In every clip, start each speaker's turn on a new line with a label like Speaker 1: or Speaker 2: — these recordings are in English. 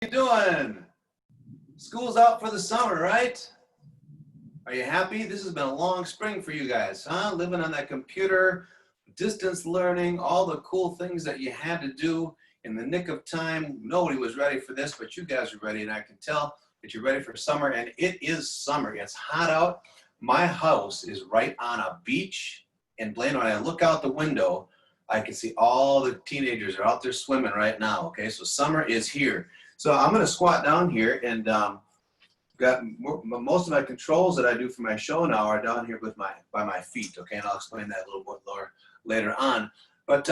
Speaker 1: you doing? School's out for the summer, right? Are you happy? This has been a long spring for you guys, huh? Living on that computer, distance learning, all the cool things that you had to do in the nick of time. Nobody was ready for this, but you guys are ready, and I can tell that you're ready for summer, and it is summer. It's hot out. My house is right on a beach, and Blaine, when I look out the window, I can see all the teenagers are out there swimming right now, okay? So summer is here. So I'm gonna squat down here, and got most of my controls that I do for my show now are down here with by my feet, okay? And I'll explain that a little bit more later on. But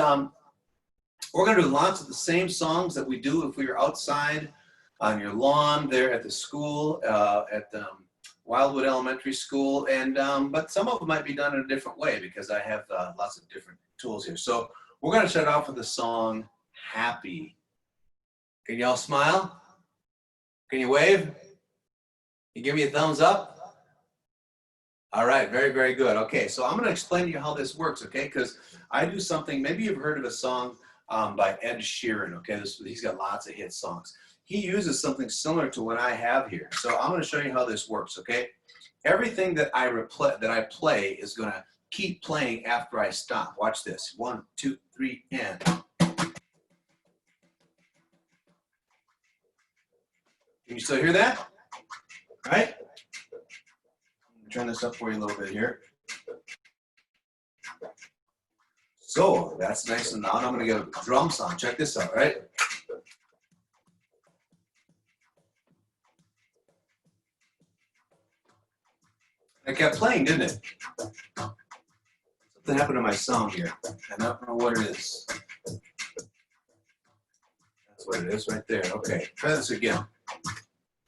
Speaker 1: we're gonna do lots of the same songs that we do if we were outside on your lawn there at the school, at Wildwood Elementary School, and but some of them might be done in a different way because I have lots of different tools here. So we're gonna start off with the song Happy. Can y'all smile? Can you wave? You give me a thumbs up? All right, very, very good. Okay, so I'm gonna explain to you how this works, okay? Because I do something, maybe you've heard of a song by Ed Sheeran, okay? He's got lots of hit songs. He uses something similar to what I have here. So I'm gonna show you how this works, okay? Everything that I play is gonna keep playing after I stop. Watch this, 1, 2, 3, and. Can you still hear that? All right? Turn this up for you a little bit here. So that's nice and loud. I'm going to get a drum sound. Check this out, right? I kept playing, didn't it? Something happened to my sound here. I don't know what it is. That's what it is right there. Okay, try this again.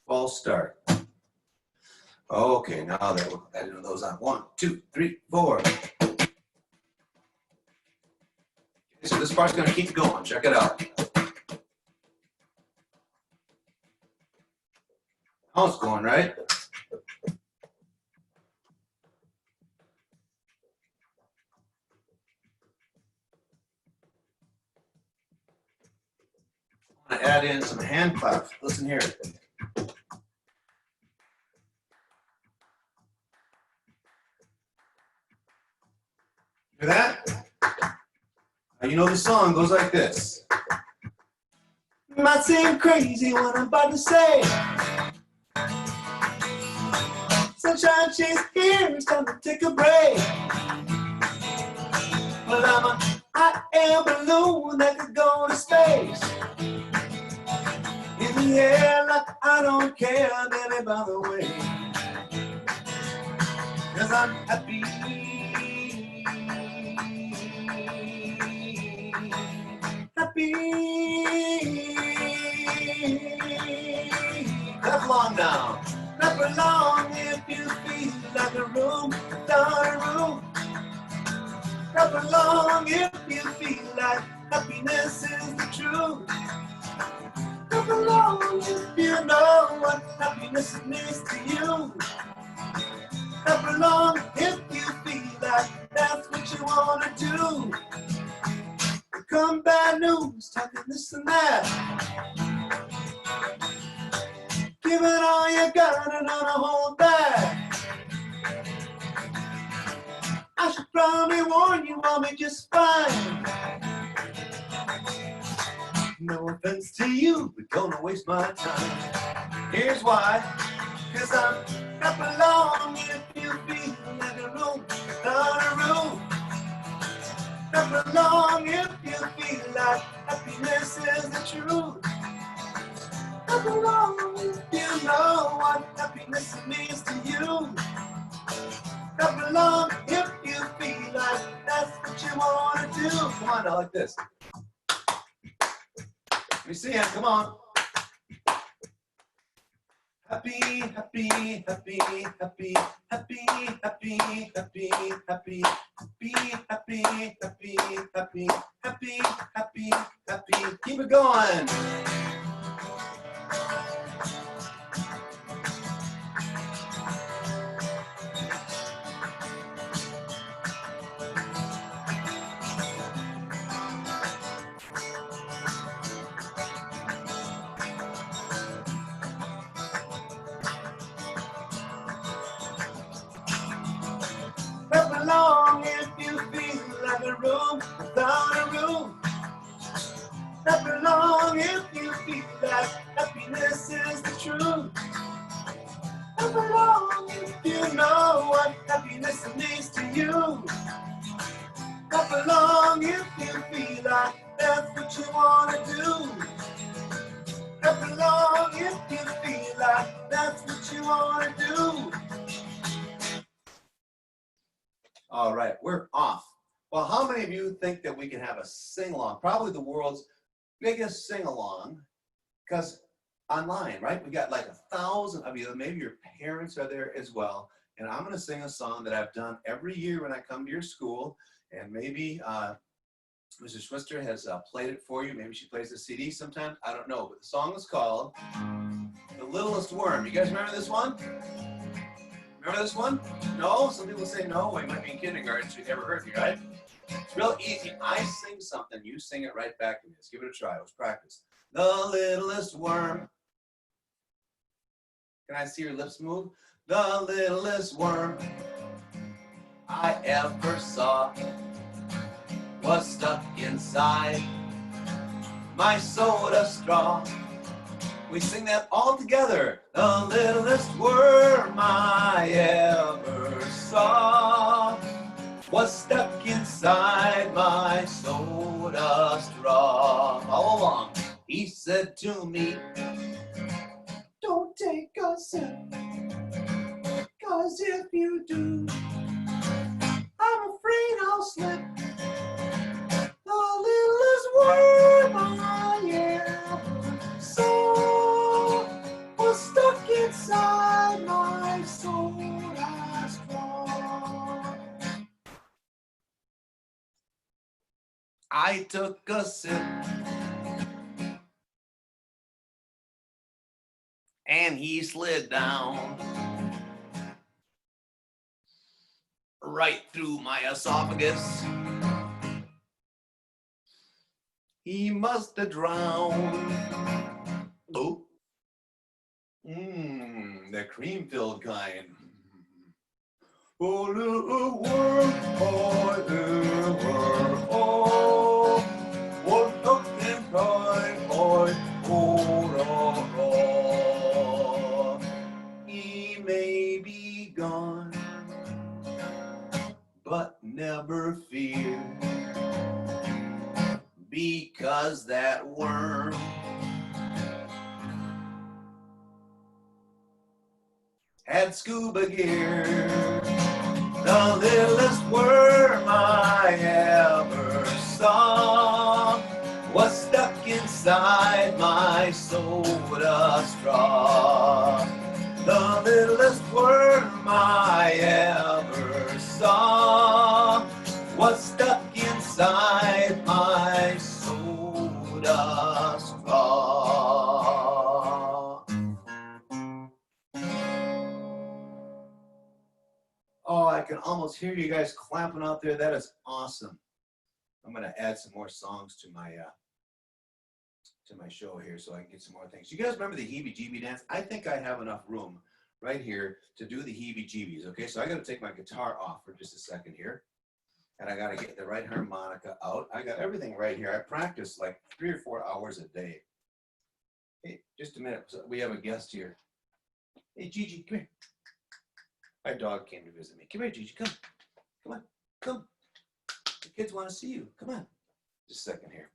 Speaker 1: False start. Okay, now that we're adding those on. 1, 2, 3, 4. Okay, so this part's gonna keep going. Check it out. Now it's going, right? I'm gonna add in some hand claps. Listen here. Hear that? Now you know the song goes like this. Might seem crazy what I'm about to say. Sunshine, she's here, it's time to take a break. But I'm a hot air balloon that could go to space. In the air like I don't care any by the way. 'Cause I'm happy. Happy. Clap along now. Clap along if you feel like a room without a roof. Clap along if you feel like happiness is the truth. Clap along if you know what happiness means to you. Clap along if you feel like that's what you want to do. Come bad news, talking this and that. Give it all you got and not hold back. I should probably warn you, I'll be just fine. No offense to you, but don't waste my time. Here's why. 'Cause I'm clap along if you feel like a room without a roof. Clap along if you feel like happiness is the truth. Clap along if you know what happiness means to you. Clap along if you feel like that's what you want to do. Come on, now like this. Let me see it, come on. Happy, happy, happy, happy, happy, happy, happy, happy, happy, happy, happy, happy, happy, happy, happy. Keep it going. you know what happiness means to you? Clap along if you feel like that's what you want to do. Clap along if you feel like that's what you want to do. All right, we're off. Well, how many of you think that we can have a sing-along? Probably the world's biggest sing-along, because online, right? We got like 1,000 of you. Maybe your parents are there as well. And I'm going to sing a song that I've done every year when I come to your school. And maybe Mrs. Schwister has played it for you. Maybe she plays the CD sometimes. I don't know. But the song is called The Littlest Worm. You guys remember this one? Remember this one? No? Some people say no. We might be in kindergarten, so you never heard me, right? It's real easy. I sing something, you sing it right back to me. Let's give it a try. Let's practice. The littlest worm. Can I see your lips move? The littlest worm I ever saw was stuck inside my soda straw. We sing that all together. The littlest worm I ever saw was stuck inside my soda straw. Follow along. He said to me, don't take a sip, 'cause if you do, I'm afraid I'll slip. The littlest worm I ever saw was stuck inside my soda straw. I took a sip, and he slid down right through my esophagus. He must have drowned. Oh, the cream-filled kind. Oh, little worm, oh, little worm, oh, what looking kind, oh, oh, he may be gone, but never fear, because that worm had scuba gear. The littlest worm I ever saw was stuck inside my soda straw. The littlest worm I ever saw was stuck inside my soda straw. Oh, I can almost hear you guys clapping out there. That is awesome. I'm going to add some more songs to my show here so I can get some more things. You guys remember the Heebie Jeebie dance? I think I have enough room right here to do the Heebie Jeebies. Okay, so I got to take my guitar off for just a second here. And I got to get the right harmonica out. I got everything right here. I practice like 3 or 4 hours a day. Hey, just a minute. So we have a guest here. Hey, Gigi, come here. My dog came to visit me. Come here, Gigi, come. Come on, come. The kids want to see you. Come on. Just a second here.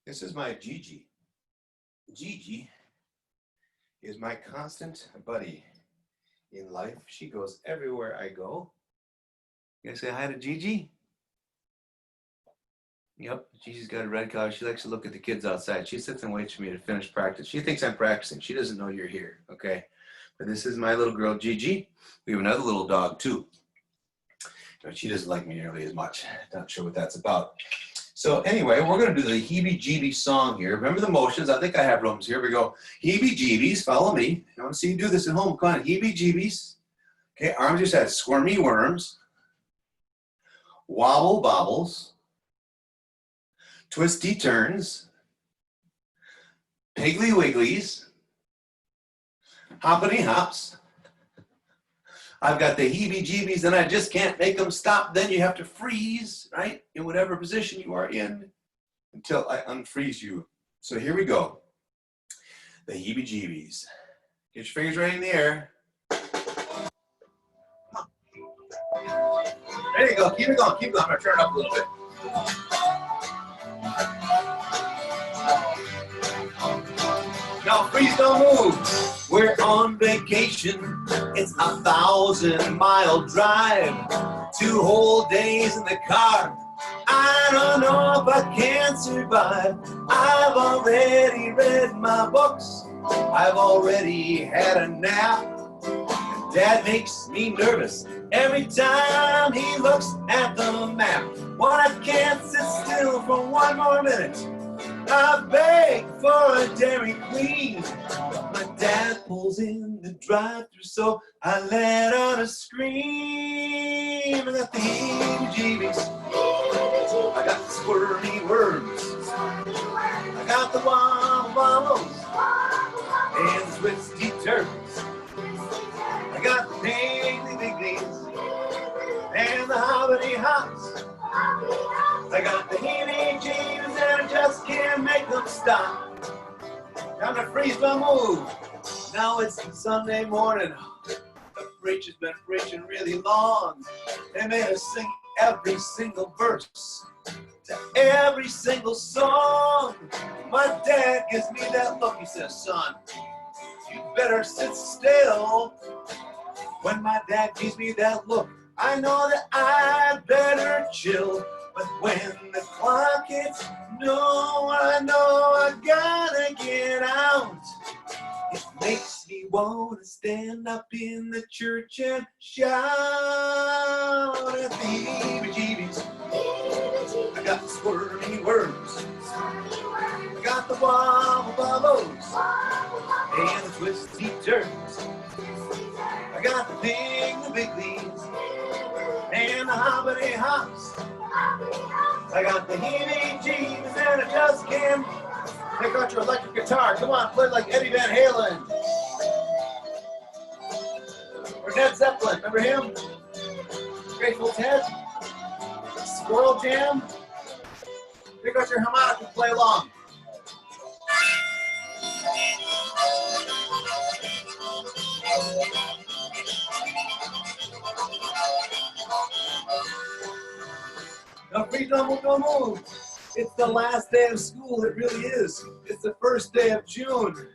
Speaker 1: This is my Gigi. Gigi is my constant buddy in life. She goes everywhere I go. You guys say hi to Gigi? Yep, Gigi's got a red collar. She likes to look at the kids outside. She sits and waits for me to finish practice. She thinks I'm practicing. She doesn't know you're here, okay? But this is my little girl, Gigi. We have another little dog, too. But she doesn't like me nearly as much. Not sure what that's about. So anyway, we're going to do the Heebie Jeebies song here. Remember the motions. I think I have rooms. Here we go. Heebie Jeebies. Follow me. I want to see you do this at home. Come on. Heebie Jeebies. Okay, arms just had squirmy worms. Wobble bobbles. Twisty turns. Piggly wigglies. Hoppity hops. I've got the Heebie Jeebies and I just can't make them stop. Then you have to freeze, right? In whatever position you are in until I unfreeze you. So here we go. The Heebie Jeebies. Get your fingers right in the air. There you go. Keep it going. Keep it going. I'm going to turn it up a little bit. Now freeze, don't move. We're on vacation. It's a 1,000-mile drive. 2 whole days in the car. I don't know if I can survive. I've already read my books. I've already had a nap. Dad makes me nervous every time he looks at the map. When I can't sit still for 1 more minute, I beg for a Dairy Queen. My dad pulls in the drive-thru, so I let out a scream. I got the Heebie Jeebies. I got the squirmy worms. I got the wobbles and the twisty turns. I got the piggly wigglies and the hobbity hops. I got the Heebie Jeebies and I just can't make them stop. Time to freeze my move. Now it's Sunday morning. The preacher's been preaching really long. They made us sing every single verse to every single song. My dad gives me that look. He says, son, you better sit still. When my dad gives me that look, I know that I better chill. But when the clock hits, no, I know I gotta get out. It makes me want to stand up in the church and shout at the Heebie Jeebies. I got the squirmy worms. I got the wobble bobbles and the twisty turns. I got the piggly wigglies and the hobbity hops. I got the Heebie Jeebies and I just can't. Take out your electric guitar. Come on, play like Eddie Van Halen. Or Ned Zeppelin. Remember him? Grateful Ted. Squirrel Jam. Pick out your harmonica and play along. Now, please don't move. It's the last day of school, it really is. It's the first day of June.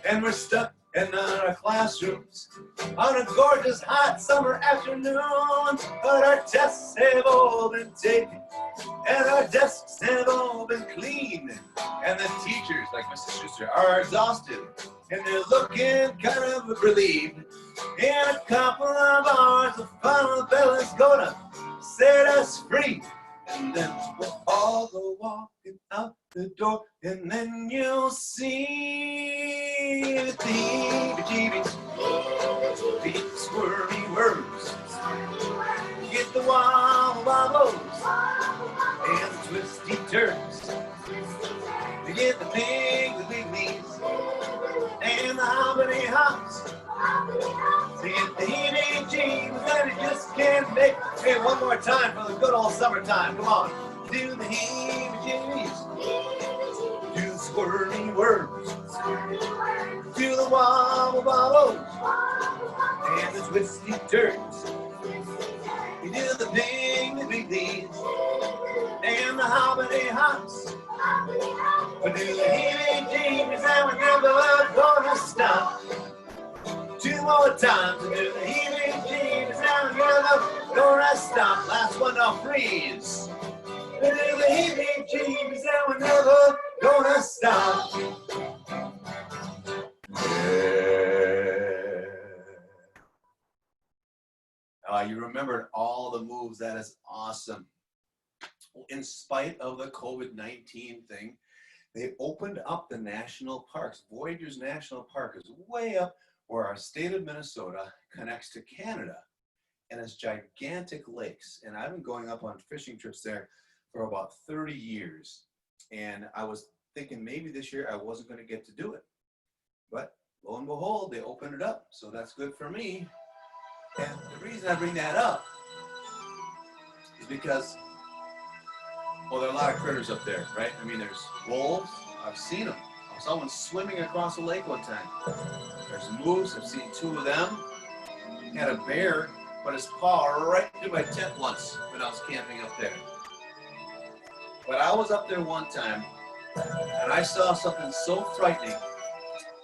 Speaker 1: And we're stuck in our classrooms on a gorgeous hot summer afternoon. But our tests have all been taken and our desks have all been cleaned. And the teachers, like Mrs. Schuster, are exhausted and they're looking kind of relieved. In a couple of hours, the final bell is gonna set us free. And then we'll all go walking out the door, and then you'll see the Heebie Jeebies, the squirmy worms, get the wobble wobbles and the twisty turns, you get the piggly wigglies and the hobbity hops. To get the Heebie Jeebies and it just can't make. Hey, one more time for the good old summertime. Come on. Do the Heebie Jeebies. Do the squirmy worms. Do the wobble bobbles. And the twisty turns. You do the piggly wigglies. And the hobbity hops. We do the Heebie Jeebies and we're never gonna stop. 2 more times to do the Heebie Jeebies, now we're never gonna stop. Last one, now freeze. We do the Heebie Jeebies, now we're never gonna stop. Yeah. You remembered all the moves. That is awesome. In spite of the COVID-19 thing, they opened up the national parks. Voyageurs National Park is way up where our state of Minnesota connects to Canada, and it's gigantic lakes. And I've been going up on fishing trips there for about 30 years. And I was thinking maybe this year I wasn't going to get to do it. But lo and behold, they opened it up. So that's good for me. And the reason I bring that up is because, well, there are a lot of critters up there, right? I mean, there's wolves. I've seen them. I saw one swimming across the lake one time. There's moose. I've seen 2 of them. Had a bear put his paw right through my tent once when I was camping up there. But I was up there one time, and I saw something so frightening,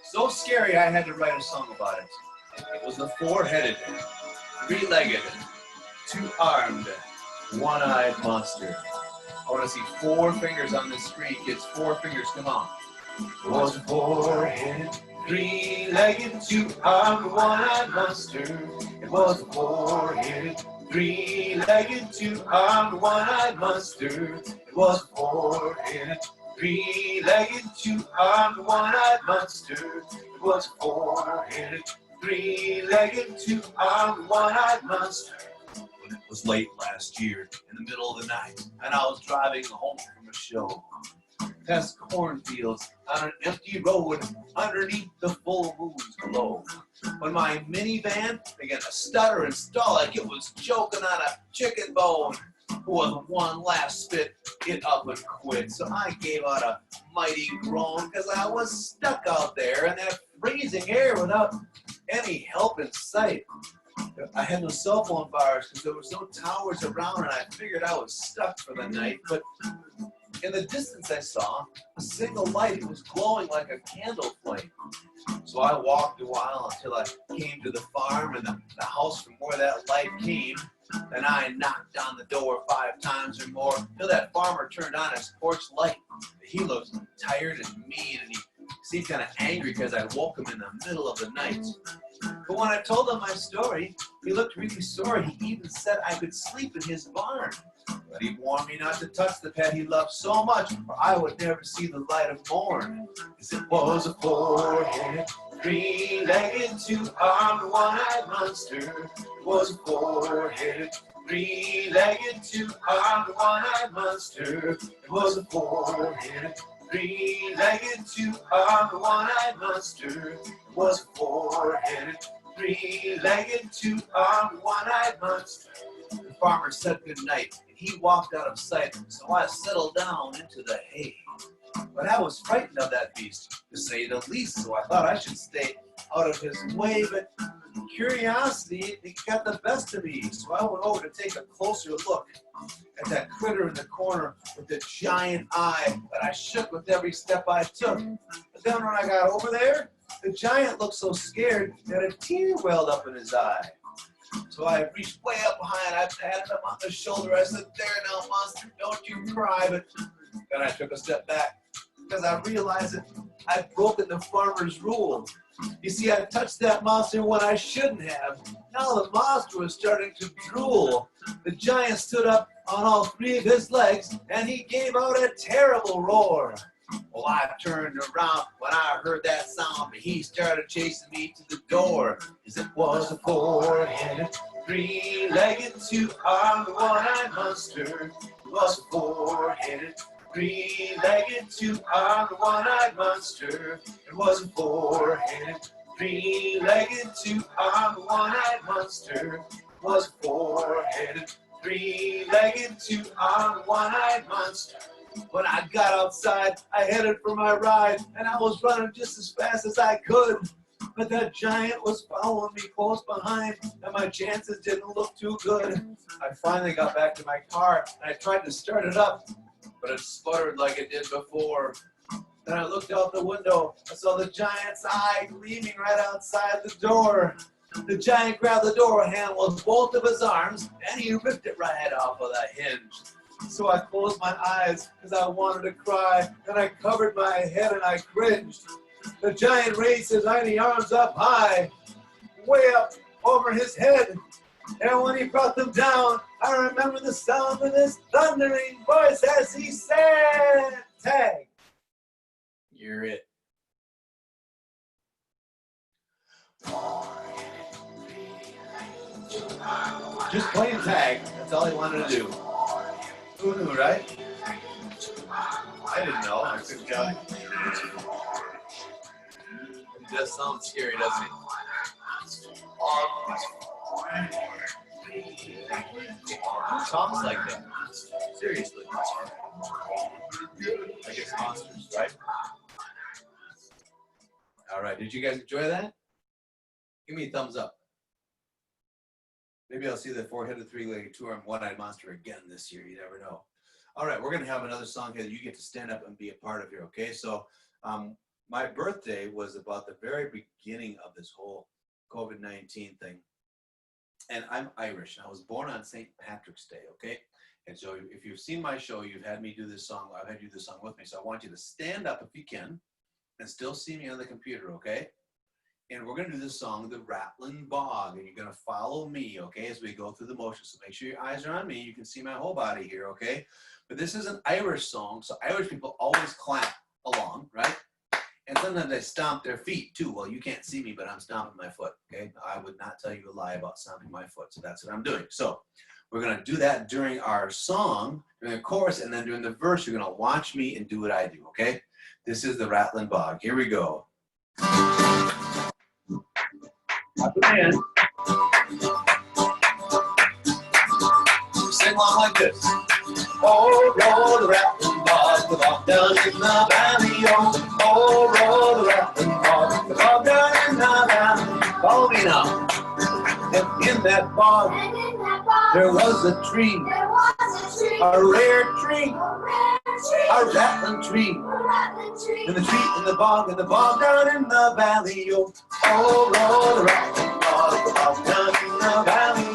Speaker 1: so scary I had to write a song about it. It was the four-headed, three-legged, two-armed, one-eyed monster. I want to see four fingers on this screen, kids. Four fingers, come on. It was a four-headed, three-legged, two-armed, one-eyed monster. It was a four-headed, three-legged, two-armed, one-eyed monster. It was a four-headed, three-legged, two-armed, one-eyed monster. It was a four-headed, three-legged, two-armed, one-eyed monster. When it was late last year, in the middle of the night, and I was driving home from a show, past cornfields on an empty road underneath the full moon's glow, when my minivan began to stutter and stall like it was choking on a chicken bone. With one last spit, it up and quit. So I gave out a mighty groan because I was stuck out there in that freezing air without any help in sight. I had no cell phone bars because there was no towers around, and I figured I was stuck for the night. But in the distance I saw a single light. It was glowing like a candle flame. So I walked a while until I came to the farm and the house from where that light came. Then I knocked on the door 5 times or more till that farmer turned on his porch light. He looked tired and mean, and he seemed kind of angry because I woke him in the middle of the night. But when I told him my story, he looked really sorry. He even said I could sleep in his barn. But he warned me not to touch the pet he loved so much, or I would never see the light of morn. 'Cause it was a four-headed, three-legged, two-armed, one-eyed monster. It was a four-headed, three-legged, two-armed, one-eyed monster. It was a four-headed, three-legged, two-armed, one-eyed monster. It was a four-headed, three-legged, two-armed, one-eyed monster. The farmer said goodnight, and he walked out of sight, so I settled down into the hay. But I was frightened of that beast, to say the least, so I thought I should stay out of his way, but curiosity, it got the best of me, so I went over to take a closer look at that critter in the corner with the giant eye that I shook with every step I took. But then when I got over there, the giant looked so scared that a tear welled up in his eye. So I reached way up behind, I patted him on the shoulder, I said, "There now, monster, don't you cry." But then I took a step back because I realized that I'd broken the farmer's rule. You see, I touched that monster when I shouldn't have. Now the monster was starting to drool. The giant stood up on all 3 of his legs, and he gave out a terrible roar. Well, I turned around when I heard that sound, but he started chasing me to the door. 'Cause it was a four-headed, three-legged, two-armed, one-eyed monster. It was a four-headed, three-legged, two-armed, one-eyed monster. It was a four-headed, three-legged, two-armed, one-eyed monster. It was a four-headed, three-legged, two-armed, one-eyed monster. When I got outside, I headed for my ride, and I was running just as fast as I could. But that giant was following me close behind, and my chances didn't look too good. I finally got back to my car, and I tried to start it up, but it sputtered like it did before. Then I looked out the window. I saw the giant's eye gleaming right outside the door. The giant grabbed the door handle with both of his arms, and he ripped it right off of the hinge. So I closed my eyes because I wanted to cry, and I covered my head and I cringed. The giant raised his tiny arms up high, way up over his head. And when he brought them down, I remember the sound of his thundering voice as he said, "Tag, you're it." Just playing tag, that's all he wanted to do. Who knew, right? I didn't know. I couldn't tell you. It does sound scary, doesn't it? Who talks like that? Seriously. I guess monsters, right? All right. Did you guys enjoy that? Give me a thumbs up. Maybe I'll see the four-headed, three-legged, two-armed, one-eyed monster again this year. You never know. All right, we're going to have another song here that you get to stand up and be a part of here, okay? So my birthday was about the very beginning of this whole COVID-19 thing. And I'm Irish. I was born on St. Patrick's Day, okay? And so if you've seen my show, you've had me do this song. I've had you do this song with me. So I want you to stand up if you can and still see me on the computer, okay? And we're going to do this song, The Rattling Bog. And you're going to follow me, okay, as we go through the motions. So make sure your eyes are on me. You can see my whole body here, okay? But this is an Irish song, so Irish people always clap along, right? And sometimes they stomp their feet too. Well, you can't see me, but I'm stomping my foot, okay? I would not tell you a lie about stomping my foot, so that's what I'm doing. So we're going to do that during our song, during the chorus, and then during the verse, you're going to watch me and do what I do, okay? This is The Rattling Bog. Here we go. Band. Sing along like this. Oh, roll the rattling bog, the bog down in the valley. Oh, roll the rattling bog, the bog down in the valley. Follow me now. And in that bog, there was a tree, a rare tree, a rattling tree. And the tree in the bog down in the valley. Oh, roll the rattling bog, the bog down in the valley.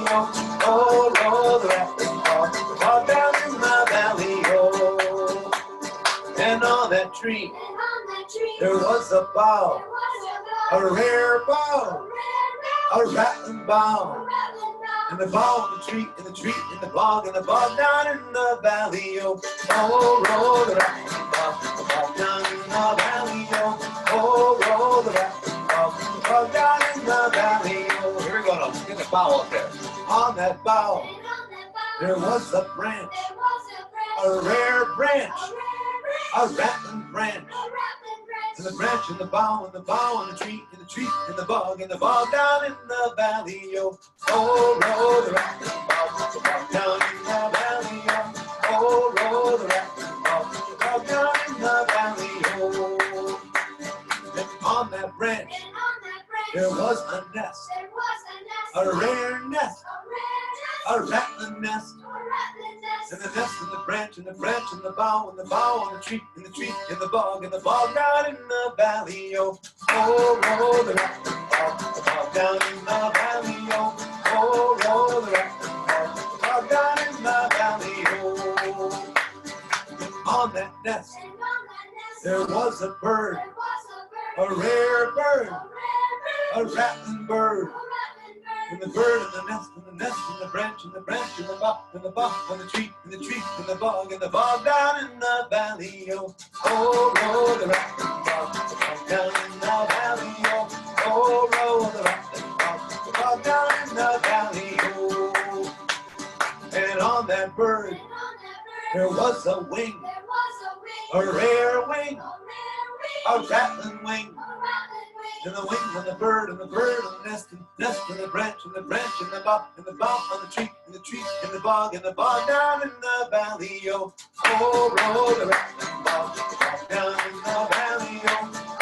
Speaker 1: Oh, roll the rattling bog, the bog down in the valley. And on that tree, there was a bough, a rare bough, a rattling bough. And the bough, and the tree, and the tree, and the bog down in the valley. Oh, roll the rattling bog, the bog down in the valley. Oh, roll the rattling bog, the bog down in the valley. Here we go now. Get the bough up there. On that bough, there was a branch, a rare branch, a rattling branch. And the branch and the bough and the bough and the tree and the tree and the bog down in the valley. Oh, roll the rattling bog, the bog down in the valley. Oh, roll the rattling bog, the bog down in the valley. And on that branch, there was a nest, a rare nest, a rattling nest. And the nest and the branch and the branch and the bough and the tree and the tree and the bog down in the valley. Oh, roll the rattling bog, the bog down in the valley. Oh, roll the rattling bog, the bog down in the valley. And on that nest, there was a bird, a rare bird, a rattling bird. And the bird and the nest and the nest and the branch and the branch and the bough and the bough and the tree and the tree and the bog down in the valley. Oh, roll the rattling bog, the bog down in the valley. Oh, roll the rattling bog, the bog down in the valley. And on that bird, there was a wing, a rare wing, a rattling wing. And the wing and the bird and the nest and the branch and the branch and the bough and the tree and the tree and the bog down in the valley. Oh, roll the rattling bog, the bog down in the valley.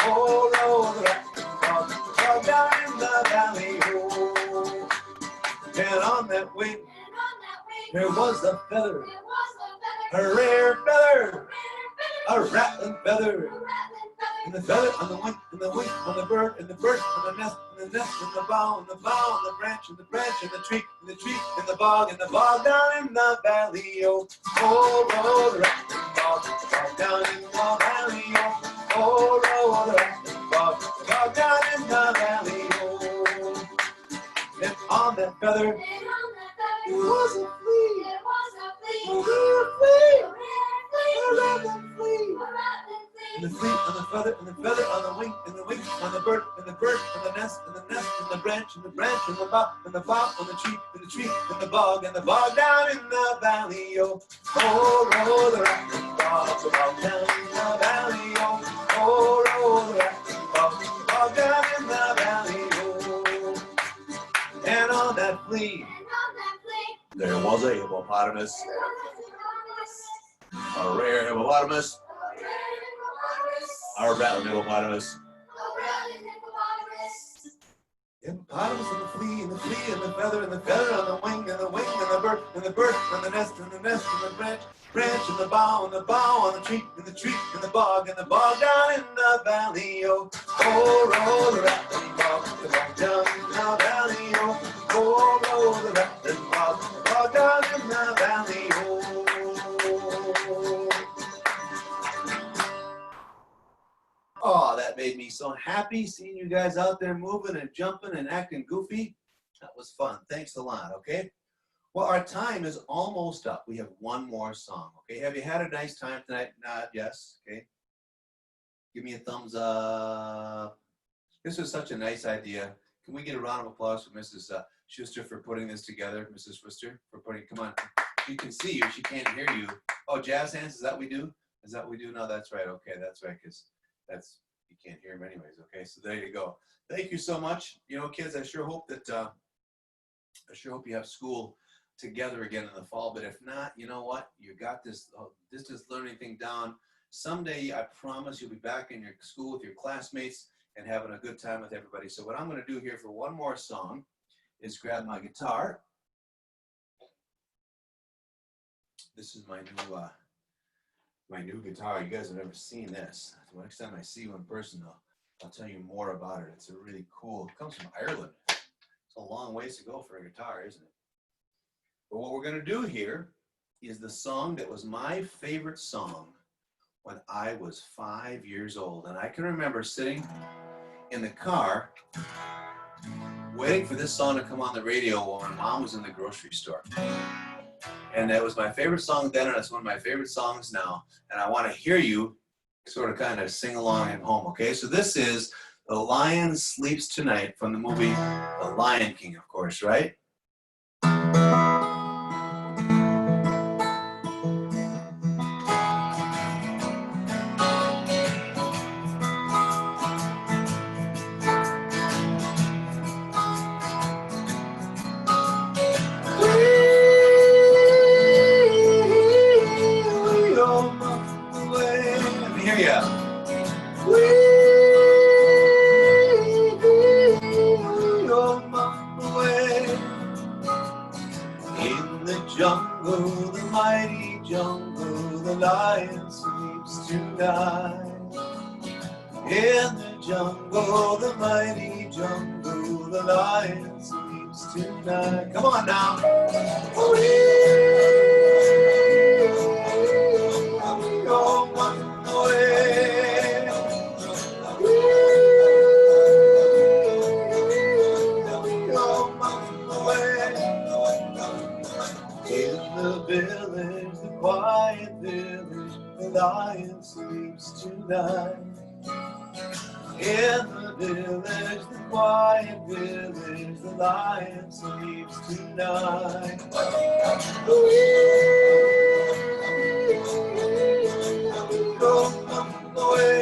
Speaker 1: Oh, roll the rattling bog, the bog down in the valley. And on that wing, there was a feather, a rare feather, a rattling feather. And the feather on the wing, and the wing on the bird on the nest, and the nest, and the bough, and the branch, and the branch, and the tree, and the bog down in the valley. Oh, roll the rattling bog, the bog down in the valley. Oh, roll the rattling bog, the bog down in the valley. And on that feather, there was a flea, a rare flea, a rattling flea. And the flea and the feather and the feather on the wing and the wing on the bird and the nest and the branch and the branch and the bough on the tree and the bog down in the valley. Oh, roll the rattling bog, the bog down in the valley. Oh, roll the rattling bog, the bog down in the valley. And on that flea, there was a hippopotamus, a rare hippopotamus. A rattling hippopotamus. Hippopotamus and the flea and the flea and the feather and the feather and the wing and the wing and the bird and the bird and the nest and the nest and the branch and the bough on the tree and the bog down in the valley. Oh, roll the rattling bog down in the valley. Oh, roll the rattling bog down in the valley. Oh, that made me so happy seeing you guys out there moving and jumping and acting goofy. That was fun. Thanks a lot, okay? Well, our time is almost up. We have one more song, okay? Have you had a nice time tonight? Nod, yes, okay? Give me a thumbs up. This was such a nice idea. Can we get a round of applause for Mrs. Schuster for putting this together? Mrs. Schuster, for putting, come on. She can see you, she can't hear you. Oh, jazz hands, is that what we do? Is that what we do? No, that's right, okay, that's right, because that's, you can't hear him anyways, okay? So there you go. Thank you so much. You know, kids, I sure hope that, you have school together again in the fall, but if not, you know what? You got this distance learning thing down. Someday, I promise you'll be back in your school with your classmates and having a good time with everybody. So what I'm gonna do here for one more song is grab my guitar. This is my new guitar. You guys have never seen this. The next time I see you in person, I'll tell you more about it. It's a really cool, it comes from Ireland. It's a long ways to go for a guitar, isn't it? But what we're gonna do here is the song that was my favorite song when I was 5 years old. And I can remember sitting in the car waiting for this song to come on the radio while my mom was in the grocery store. And that was my favorite song then, and it's one of my favorite songs now. And I want to hear you sort of kind of sing along at home, okay? So this is The Lion Sleeps Tonight from the movie The Lion King, of course, right? Jungle, the mighty jungle, the lion sleeps tonight. In the jungle, the mighty jungle, the lion sleeps tonight. Come on now. Go one away. Go one away. In the village, the quiet village, the lion sleeps tonight. In the village, the quiet village, the lion sleeps tonight. Go away. Go away.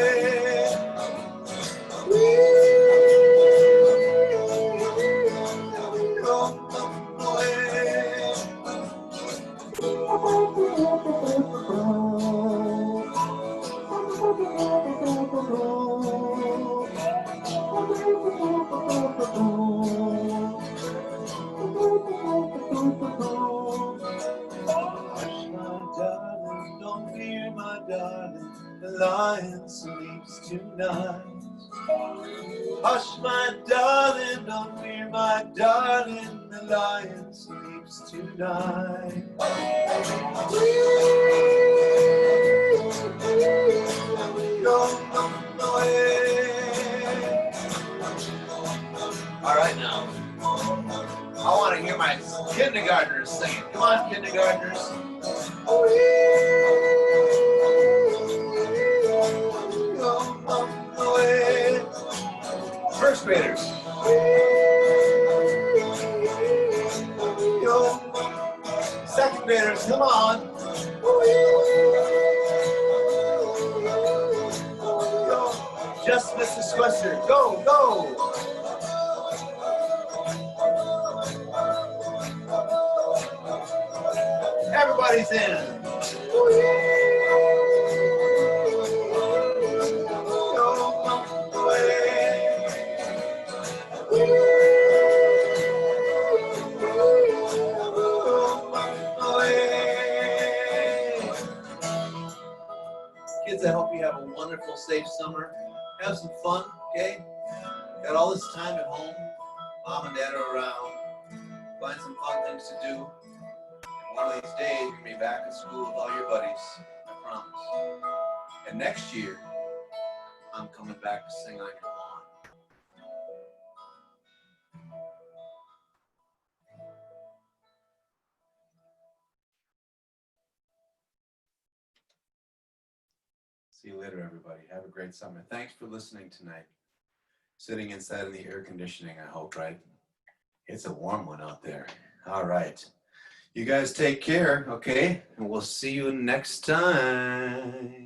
Speaker 1: Don't fear, my darling, the lion sleeps tonight. Hush, my darling, don't fear, my darling, the lion sleeps tonight. Go away. All right, now, I want to hear my kindergartners singing. Come on, kindergartners. Go away. First graders. Second graders, come on. Just Mrs. Swisher. Go, go. Everybody's in. Go away. summer. Have some fun, okay? Got all this time at home. Mom and Dad are around. Find some fun things to do. And one of these days, you're going to be back at school with all your buddies. I promise. And next year, I'm coming back to sing on your lawn. See you later, everybody. Have a great summer. Thanks for listening tonight. Sitting inside in the air conditioning, I hope, right? It's a warm one out there. All right. You guys take care, okay? And we'll see you next time.